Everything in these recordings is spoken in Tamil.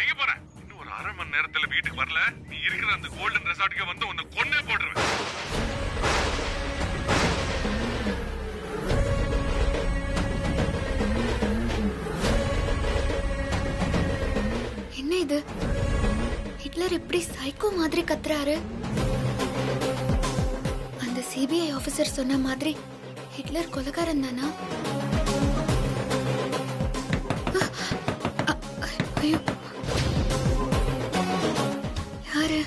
எங்க போற? இன்னும் ஒரு அரை மணி நேரத்துல வீட்டுக்கு வரல, நீ இருக்கிற அந்த கோல்டன் ரெசார்ட்டுக்கு வந்து உன்னை கொன்னே போடுறேன். என்ன இது? ஹிட்லர் எப்படி சைக்கோ மாதிரி கத்துறாரு? அந்த சிபிஐ ஆபீசர் சொன்ன மாதிரி ஹிட்லர் கொலைகாரன் தானா? ஐயோ, யாரு?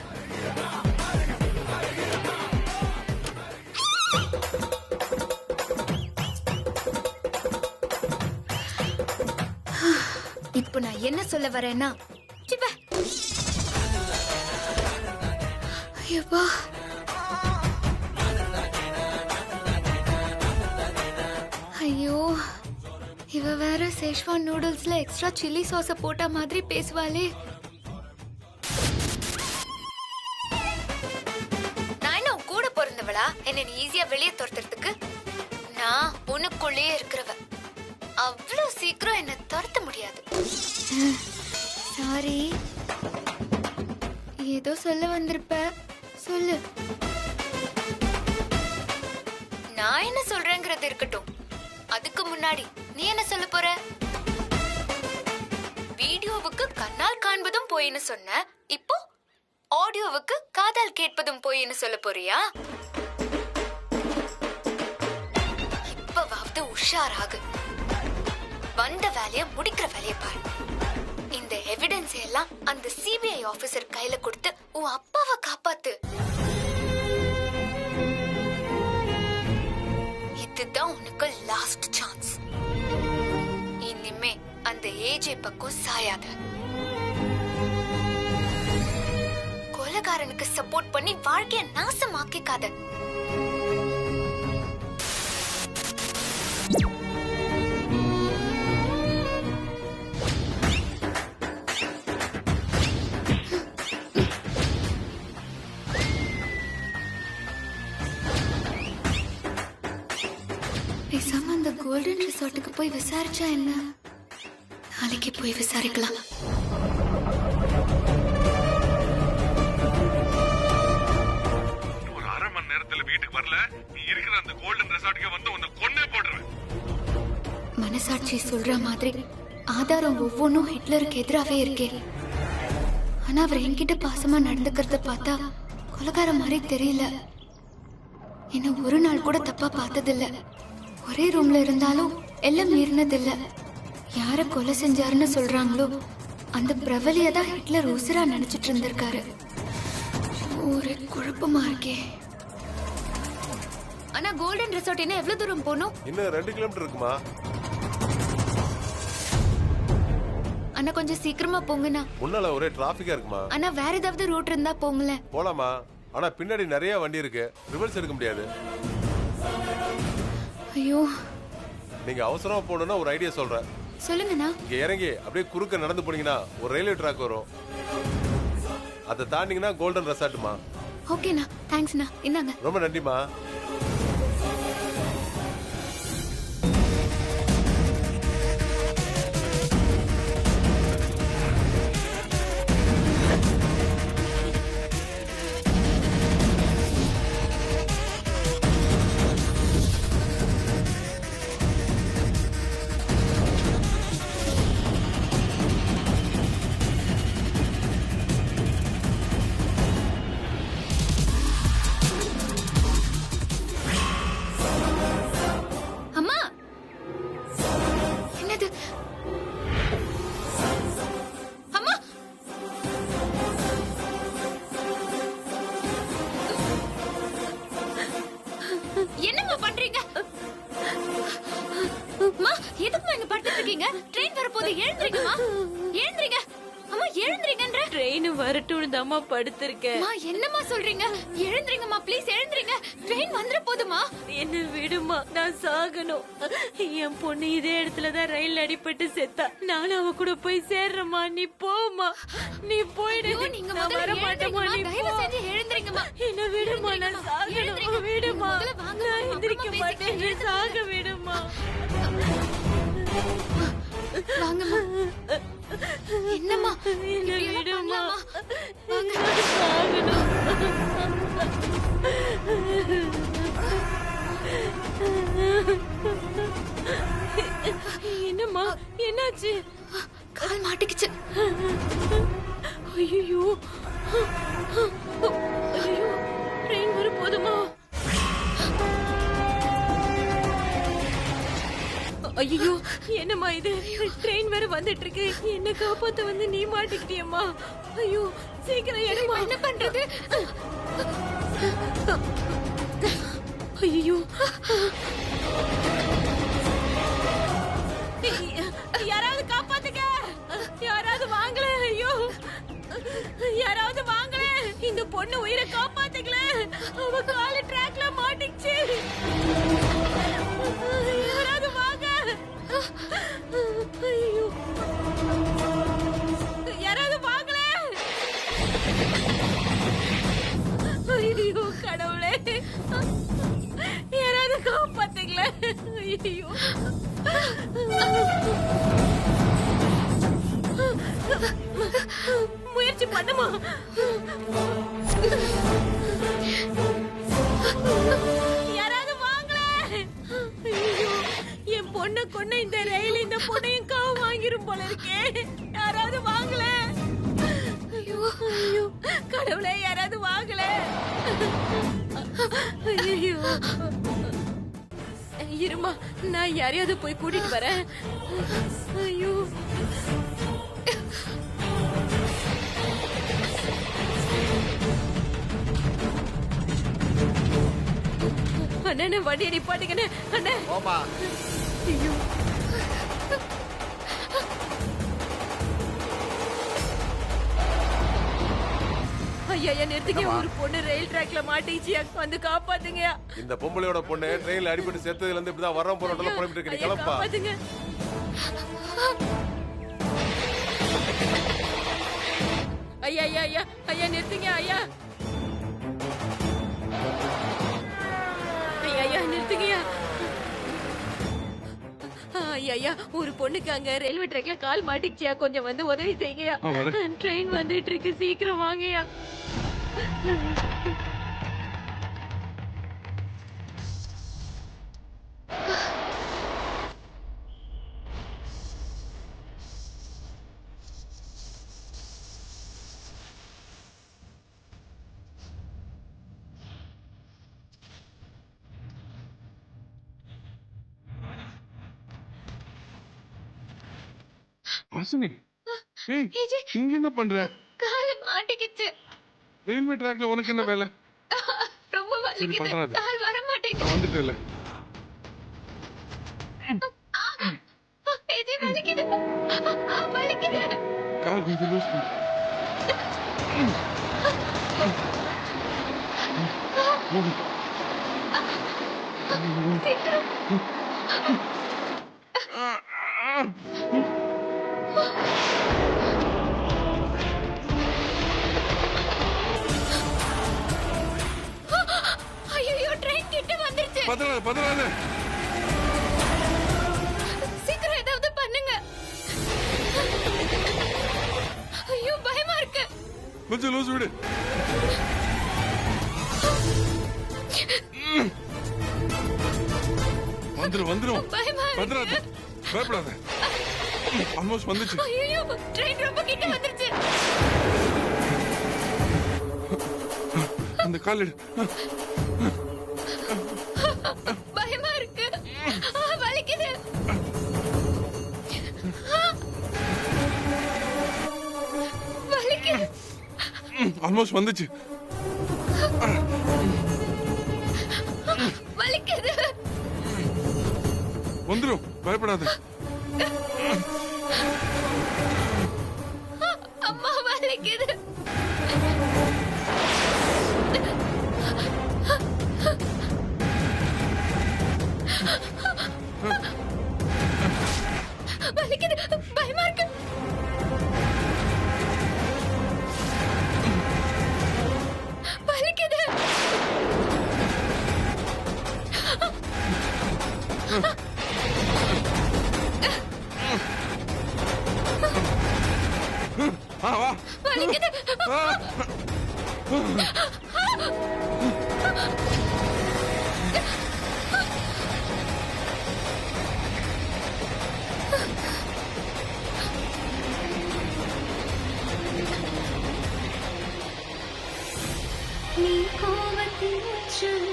இப்போ நான் என்ன சொல்ல வரேன்னா, ஐயப்பா, ஐயோ, இவ வேற சேஷ்வான் நூடுல்ஸ்ல எக்ஸ்ட்ரா சில்லி சாஸ போட்ட மாதிரி பேசுவாளே. நான் என்ன கூட பிறந்தவளா என்ன நீ ஈஸியா வெளியே துரத்துறதுக்கு? நான் உனக்குள்ளேயே இருக்கிறவ, அவ்வளவு சீக்கிரம் என்ன துரத்த முடியாது. சாரி, ஏதோ சொல்ல வந்திருப்ப, சொல்லு. நான் என்ன சொல்றேங்கிறது இருக்கட்டும், அதுக்கு முன்னாடி நீ என்ன சொல்ல போற? வீடியோவுக்கு கண்ணால் காண்பதும் போயின்னு சொன்ன, இப்போ ஆடியோவுக்கு காதால் கேட்பதும் போயின்னு சொல்ல போறியா? இப்பவாவது உஷாராகு. வந்த வேலைய முடிக்கிற வேலைய பாரு. இந்த எவிடன்ஸ் எல்லாம் அந்த சிபிஐ ஆபீசர் கையில கொடுத்து உன் அப்பாவை காப்பாத்து. இதுதான் உனக்கு லாஸ்ட் சான்ஸ். இனிமே அந்த ஏஜே பக்கம் சாயாத. கொலைகாரனுக்கு சப்போர்ட் பண்ணி வாழ்க்கைய நாசமாக்கிக்காத. பேசாம அந்த கோல்டன் ரிசார்ட்டுக்கு போய் விசாரிச்சா என்ன? நாளைக்கு போய் விசாரிக்கலாம். ஒரு அரை மணி நேரத்துல வீட்டுக்கு வரல, நீ இருக்கிற அந்த கோல்டன் ரெசார்ட்டுக்கு வந்து உன்னை கொன்னே போடுறேன். மனசாட்சி சொல்ற மாதிரி ஆதாரம் ஒவ்வொன்றும் ஹிட்லருக்கு எதிராவே இருக்கே. ஆனா அவர் என்கிட்ட பாசமா நடந்துக்கிறத பார்த்தா கொலைகார மாதிரி தெரியல. என்ன ஒரு நாள் கூட தப்பா பார்த்ததில்ல. ஒரே ரூம்ல இருந்தாலும் எல்லாம் மீறினதில்ல. யார கொலை செஞ்சாருன்னு சொல்றாங்களோ அந்த பிரபலிய தான் ஹிட்லர் உசிரா நினைச்சிட்டு இருந்திருக்காரு. ஒரே குழப்பமா இருக்கே. ஆனா கோல்டன் ரிசார்ட் என்ன எவ்வளவு தூரம் போகணும்? இன்னும் 2 கிலோமீட்டர் இருக்குமா? அண்ணா கொஞ்சம் சீக்கிரமா போங்கண்ணா. முன்னால ஒரே டிராபிக்கா இருக்குமா? அண்ணா வேற ஏதாவது ரூட் இருந்தா போங்களேன். போலாமா? ஆனா பின்னாடி நிறைய வண்டி இருக்கு, ரிவர்ஸ் எடுக்க முடியாது. ஐயோ, நீங்க அவசரமா போகணும்னா ஒரு ஐடியா சொல்றேன். சொல்லுங்கண்ணா. இங்க இறங்கி அப்படியே குறுக்க நடந்து போனீங்கன்னா ஒரு ரயில்வே ட்ராக் வரும். அதை தாண்டிங்கன்னா கோல்டன் ரெசார்ட்டுமா. ஓகேண்ணா, தேங்க்ஸ்ண்ணா. இந்தாங்க. ரொம்ப நன்றிமா. அம்மா, என்னது? அம்மா, என்னம்மா பண்றீங்க? அம்மா, எதுக்குமா இங்க படுத்துட்டு இருக்கீங்க? ட்ரெயின் வரப்போகுது, எழுந்திருங்கம்மா. எழுந்திருங்க அம்மா, எழுந்திருங்கன்ற. ட்ரெயின் வரட்டும்னு தாம்மா படுத்திருக்கேன். அம்மா, என்னம்மா சொல்றீங்க? எழுந்திருங்கம்மா, ப்ளீஸ் எழுந்திருங்க. ட்ரெயின் வந்துற போதுமா? என்ன விடுமா, நான் சாகணும். என் பொண்ணு இதே இடத்துலதான் ரயில் அடிபட்டு செத்தா. நானும் அவ கூட போய் சேர்றேம்மா. நீ போமா, நீ போயிடு. நீங்க நான் வர மாட்டேமா. நீ தயவு செஞ்சு எழுந்திருங்கம்மா. என்ன விடுமா, நான் சாகணும். விடுமா, நான் எந்திரிக்க மாட்டேன். நீ சாக விடுமா. வாங்கம்மா. என்னம்மா என்ன இப்படியெல்லாம் விடுமா பண்ணலாமா? என்னம்மா என்னாச்சு? கால் மாட்டிக்கிச்சு. ஐயோ ஐயோ ட்ரெயின் வர போதுமா? ஐயோ என்னம்மா இது? ட்ரெயின் வேற வந்துட்டு இருக்கு. என்ன காப்பாத்த வந்து நீ மாட்டிக்கிட்டியம்மா. ஐயோ சீக்கிரம் எடுமா. என்ன பண்றது? ஐயோ யாராவது காப்பாத்துங்க. யாராவது வாங்கல. ஐயோ யாராவது வாங்கல. இந்த பொண்ணு உயிரை காப்பாத்துக்கல. அவ கால ட்ராக்ல மாட்டிச்சு. யாராவது வாங்க. ஐயோ யாராவது வாங்கல. ஐயோ கடவுளே யாராவது காப்பாத்துக்கல. ஐயோ முயற்சி பண்ணுமா? யாராவது வாங்கல. ஐயோ என் பொண்ணை கொன்ன இந்த ரயில் இந்த பொண்ணையும் காவு வாங்கிரும் போல இருக்கே. யாராவது வாங்கல. ஐயோ ஐயோ கடவுளே யாராவது வாங்கல. ஐயோ இருமா நான் யாரையாவது போய் கூட்டிட்டு வரேன். ஐயோ அண்ணே வண்டியை நிப்பாட்டுங்கண்ணே. அண்ணே ஐயோ ஐயா நிறுத்துங்க. ஒரு பொண்ணு ரயில் ட்ராக்ல மாட்டிச்சு. வந்து காப்பாத்துங்க. இந்த பொம்பளையோட பொண்ணு ட்ரெயின்ல அடிபட்டு செத்ததுல இருந்து இப்பதான் வரோம் போறோம் புறப்பட்டு இருக்கு. கிளம்பா. காப்பாத்துங்க. ஐயா ஐயா ஐயா ஐயா நிறுத்துங்க. ஐயா ஐயா ஐயா நிறுத்துங்கய்யா. ஐயா ஐயா ஒரு பொண்ணுக்கு அங்க ரயில்வே ட்ராக்ல கால் மாட்டிச்சியா. கொஞ்சம் வந்து உதவி செய்யுங்கயா. ட்ரெயின் வந்துட்டு இருக்கு. சீக்கிரம் வாங்கயா. வாசுனி ஏய் இங்க என்ன பண்ற? கால் மாட்டிக்கிச்சு. ரயில்வே ட்ராக்ல உனக்கு என்ன வேலை? ரொம்ப வலிக்குது. பண்றாத. கால் வர மாட்டேங்குது. வந்துட்டல. இது வலிக்குது. வலிக்குது. கால் கொஞ்சம் லூஸ் பண்ணு. சீக்கிரம். ஐயோ ட்ரெயின் கிட்ட வந்துருச்சு. பதறாத. சீக்கிரம் ஏதாவது பண்ணுங்க. ஐயோ பயமா இருக்கு. கொஞ்சம் லூஸ் விடு. வந்துரும். பயமா பதறாத. இருக்கு. பயப்படாத. ஆல்மோஸ்ட் வந்துச்சு. ஐயோ ட்ரெயின் ரொம்ப கிட்ட வந்துருச்சு. அந்த கால் எடு. பயமா இருக்கு. வலிக்குது. வலிக்குது. ஆல்மோஸ்ட் வந்துச்சு. வலிக்குது. வந்துரும். பயப்படாத. அம்மா வலிக்குது. வலிக்குது. பயமா இருக்கு. வலிக்குது. நீ கோபத்தின் உச்சம்,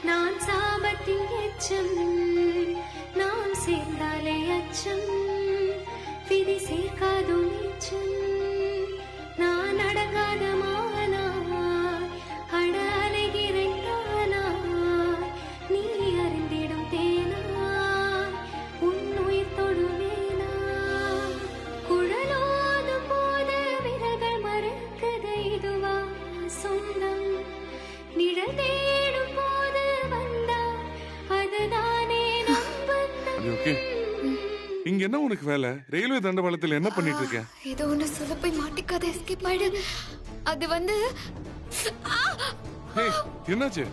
நான் சாபத்தின் எச்சம், நாம் சேர்ந்தாலே அச்சம், விதி சேர்க்காதோ நீச்சம், நான் அடங்காத மானா, அட அலைகிறேன் தானா, நீ அறிந்திடும் தேனா, உன் உயிர் தொடுவேனா, குழலோதும் போது விரல்கள் மறக்குது இதுவா சொந்தம், நிழல் தேடும் போது வந்தா அதுதானே நம்பந்தம். ஓகே, இங்க என்ன உனக்கு வேலை? ரயில்வே தண்டவாளத்தில் என்ன பண்ணிட்டு இருக்க? ஏதோ ஒண்ணு சொல்ல போய் மாட்டிக்காத, எஸ்கேப் ஆயிடு. அது வந்து ஏய், என்னாச்சு?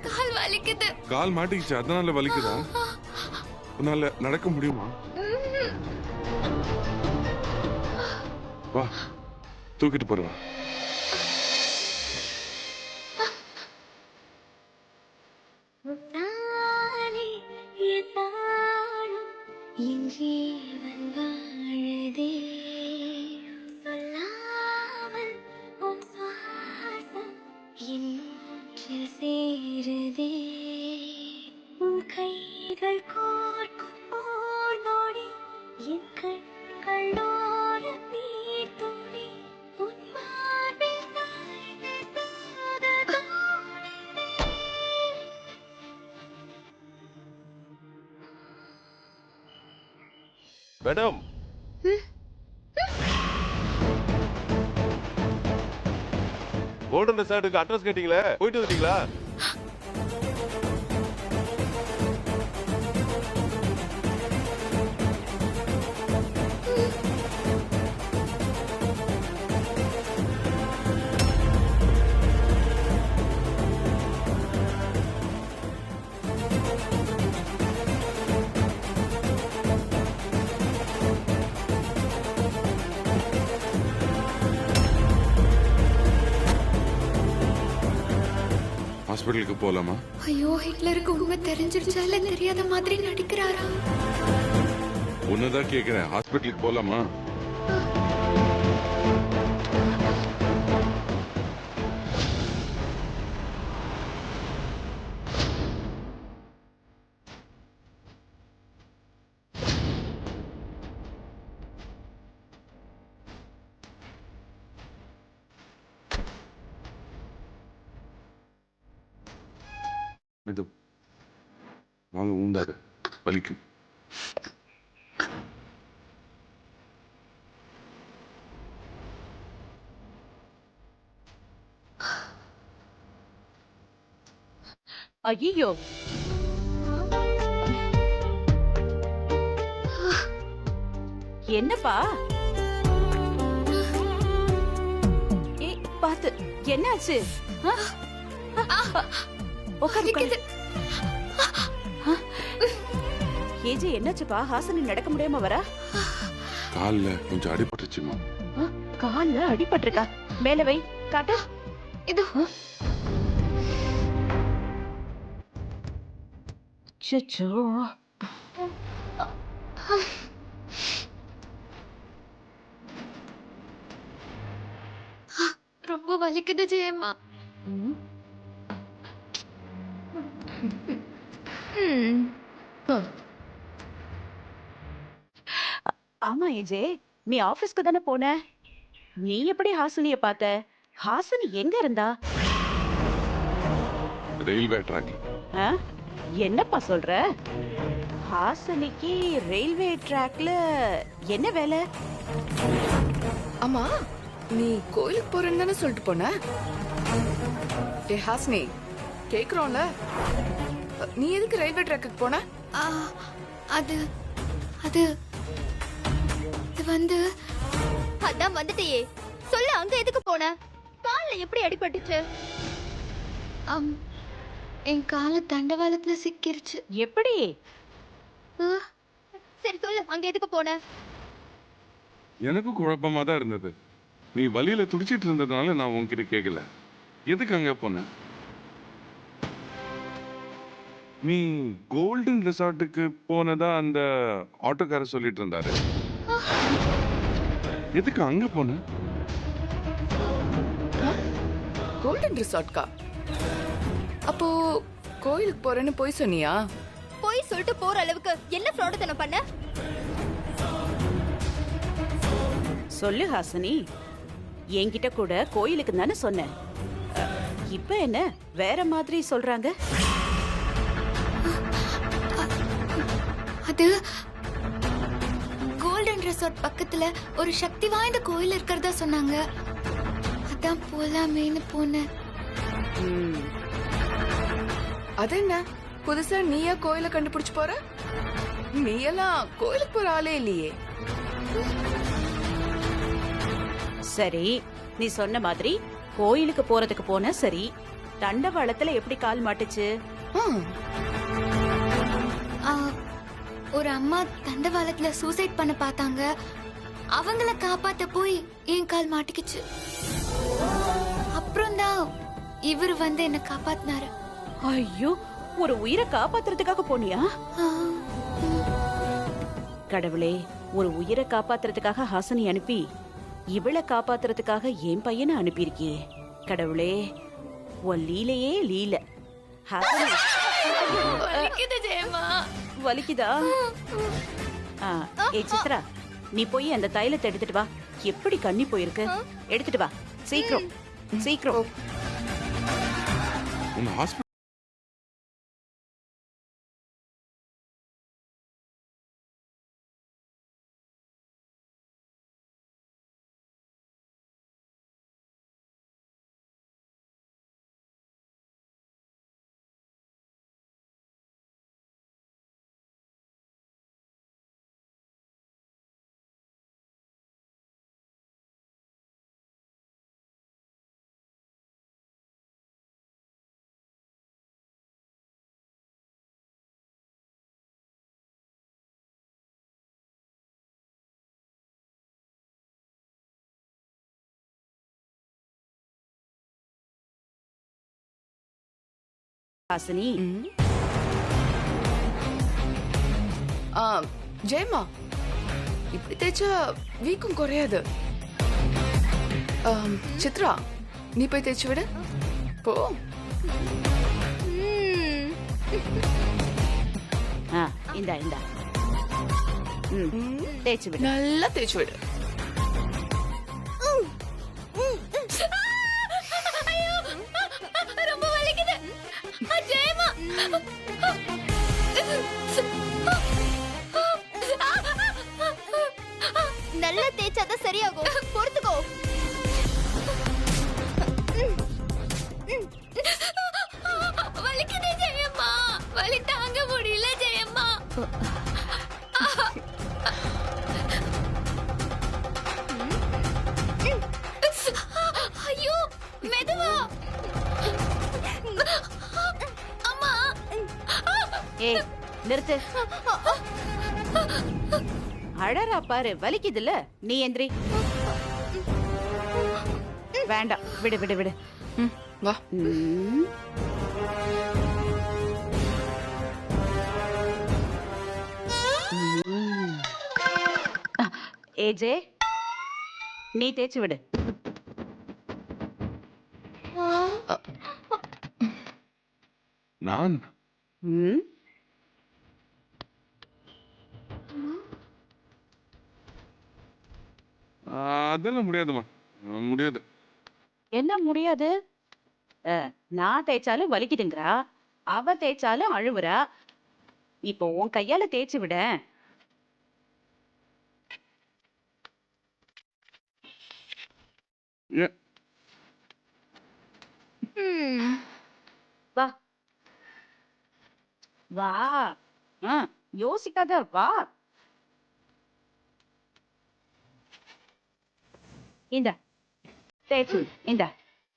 கால் வலிக்குது. கால் மாட்டிக்கிச்சு, அதனால வலிக்குதா? உன்னால நடக்க முடியுமா? வா, தூக்கிட்டு போறவா. நானே என்னாலும் என் ஜீவன் வாழுதே, சொல்லாமல் உன் சுவாசம் என் மூச்சில் சேருதே, உன் கைகள் கோர்க்கும் போர் நொடி, என் கண்களோர நீர் துளி, உன் மார்பில் சாய்ந்து தூத தோணினே. மேடம், கோல்டன் ரெசார்ட்டுக்கு அட்ரஸ் கேட்டீங்களே, போயிட்டு வந்துட்டீங்களா? ஹாஸ்பிட்டலுக்கு போலாமா? ஐயோ, ஹிட்லருக்கு உண்மை தெரிஞ்சிருச்சா இல்ல தெரியாத மாதிரி நடிக்கிறாரா? உன்னதான் கேக்குறேன், ஹாஸ்பிட்டலுக்கு போலாமா? இது வாங்க, ஊந்தாரு, வலிக்கும். ஐயோ, என்னப்பா? ஏய், பாத்து, என்னாச்சு? வலிக்குது. ஏஜி, என்னாச்சுப்பா? ஹாசினி நடக்க முடியாம வரா? கால்ல கொஞ்சம் அடிபட்டுச்சுமா. கால்ல அடிபட்டிருக்கா? மேல வை, காட்டு. இது சச்சோ, ரொம்ப வலிக்குது ஜெயம்மா. ஆமா ஏஜே, நீ ஆபீஸ்க்கு தானே போன? நீ எப்படி ஹாசினிய பார்த்த? ஹாசினி எங்க இருந்தா? ரயில்வே ட்ராக்ல. ஆ? என்னப்பா சொல்ற? ஹாசினிக்கு ரயில்வே ட்ராக்ல என்ன வேலை? ஆமா, நீ கோயிலுக்கு போறேன்னு தானே சொல்லிட்டு போன? ஏ ஹாஸ்னி, கேக்குறோம்ல, நீ எதுக்கு ரயில்வே ட்ராக்குக்கு போன? ஆ, அது அது இது வந்து அதான் வந்துட்டியே, சொல்லு, அங்க எதுக்கு போன? கால்ல எப்படி அடிபட்டுச்சு? என் கால தண்டவாளத்துல சிக்கிருச்சு. எப்படி? சரி சொல்லு, அங்க எதுக்கு போன? எனக்கும் குழப்பமா தான் இருந்தது. நீ வழியில துடிச்சிட்டு இருந்ததுனால நான் உன்கிட்ட கேட்கல. எதுக்கு அங்க போன? நீ கோல்டன் ரிசார்ட்டுக்கு போனதா அந்த ஆட்டோக்காரர் சொல்லிட்டு இருந்தாரு. எதுக்கு அங்க போன? கோல்டன் ரிசார்ட்கா? அப்போ கோயிலுக்கு போறேன்னு போய் சொன்னியா? போய் சொல்லிட்டு போற அளவுக்கு என்ன ஃப்ராடுத்தனம் பண்ண? சொல்லு ஹாசினி, என்கிட்ட கூட கோயிலுக்கு தானே சொன்னேன். இப்ப என்ன வேற மாதிரி சொல்றாங்க? அது கோல்டன் ரெசார்ட் பக்கத்துல ஒரு சக்தி வாய்ந்த கோயில் இருக்கிறதா சொன்னாங்க. அதான் போலாமேன்னு போனேன். அது என்ன புதுசா நீயா கோயில கண்டுபிடிச்சு போற? நீ எல்லாம் கோயிலுக்கு போற ஆளே இல்லையே. சரி, நீ சொன்ன மாதிரி கோயிலுக்கு போறதுக்கு போன. சரி, தண்டவாளத்துல எப்படி கால் மாட்டுச்சு? ஆ, ஒரு அம்மா தண்டவாளத்துல சூசைட் பண்ண பார்த்தாங்க. அவங்கள காப்பாத்த போய் என் கால் மாட்டிக்கிச்சு. அப்புறம் தான் இவர் வந்து என்ன காப்பாத்தினாரு. ஐயோ, ஒரு உயிரை காப்பாத்துறதுக்காக போனியா? ஆ, கடவுளே, ஒரு உயிரை காப்பாத்துறதுக்காக ஹாசினி அனுப்பி இவளை காப்பாத்துறதுக்காக என் பையனை அனுப்பியிருக்கியே. கடவுளே, உன் லீலையே லீல. ஹாசினி, வலிக்குது ஜெயம்மா. வலிக்குதா? ஏ சித்ரா, நீ போய் அந்த தைலத்தை எடுத்துட்டு வா. எப்படி கண்ணி போயிருக்கு, எடுத்துட்டு வா சீக்கிரம் சீக்கிரம். உன் ஹாஸ்பிட்டல் ஹாசினி, ஜெயமா, இப்படி தேய்ச்சா வீக்கம் குறையாது. சித்ரா, நீ போய் தேய்ச்சி விடு போ. இந்தா இந்தா, தேய்ச்சி விடு. நல்லா தேய்ச்சி விடு. ரொம்ப வலிக்குது ஜெயம்மா. நல்லா தேய்ச்சாதான் சரியாகும். பொறுத்துக்கோ. வலிக்குது ஜெயம்மா. வலி தாங்க முடியல ஜெயம்மா. ஐயோ, மெதுவா. அம்மா. ஏய், நிறுத்து. அழறா பாரு, வலிக்குதுல்ல. நீ எந்திரி. வேண்டாம், விடு விடு விடு. வா. ஏஜே, நீ தேய்ச்சி விடு. நான் அதெல்லாம் முடியாதுமா, முடியாது. என்ன முடியாது? நான் தேய்ச்சாலும் வலிக்குதுங்கிறா, அவ தேய்ச்சாலும் அழுவுறா. இப்போ உன் கையால தேய்ச்சி விட. வா வா, யோசிக்காத வா. இந்த தேய்ச்சி, இந்த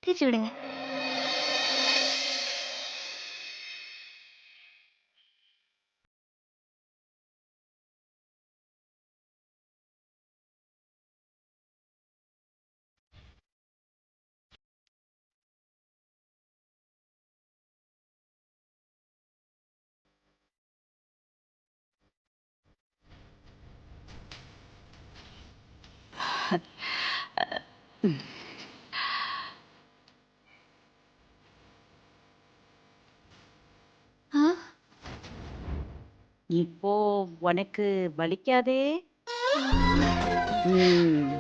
தேய்ச்சி விடுங்க. ஆ? இப்போ உனக்கு வலிக்காதே? ம்,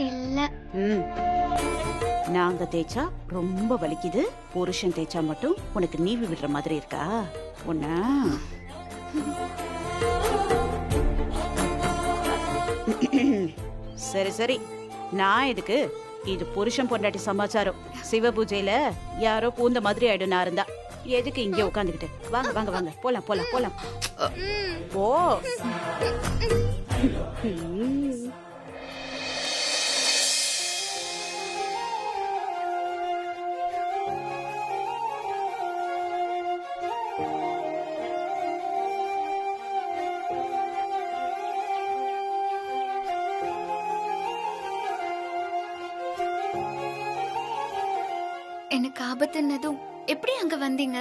இல்ல. ம். நாங்க தேய்ச்சா ரொம்ப வலிக்குது, புருஷன் தேய்ச்சா மட்டும் உனக்கு நீவி விடுற மாதிரி இருக்கா? உன்ன சரி சரி, நான் எதுக்கு? இது புருஷன் பொண்டாட்டி சமாச்சாரம். சிவ பூஜையில யாரோ பூந்த மாதிரி ஆயிடும் நான் இருந்தா. எதுக்கு இங்க உட்காந்துக்கிட்டு? வாங்க வாங்க வாங்க, போலாம் போலாம் போலாம். போ. எனக்கு ஆபத்துன்னதும் எப்படி அங்க வந்தீங்க?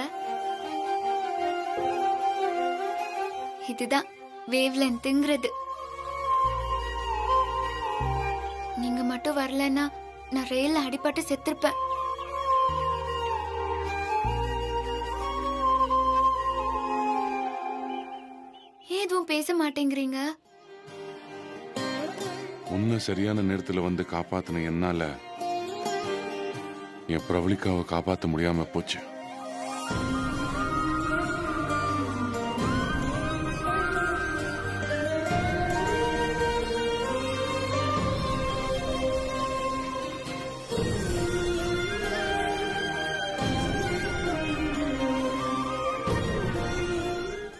இதுதான் வேவ் லென்த்ங்கிறது. நீங்க மட்டும் வரலன்னா நான் ரயில்ல அடிபட்டு செத்துருப்பேன். எதுவும் பேச மாட்டேங்கிறீங்க? உன்னை சரியான நேரத்துல வந்து காப்பாத்தின என்னால என் பிரவளிக்காவை காப்பாத்த முடியாம போச்சு.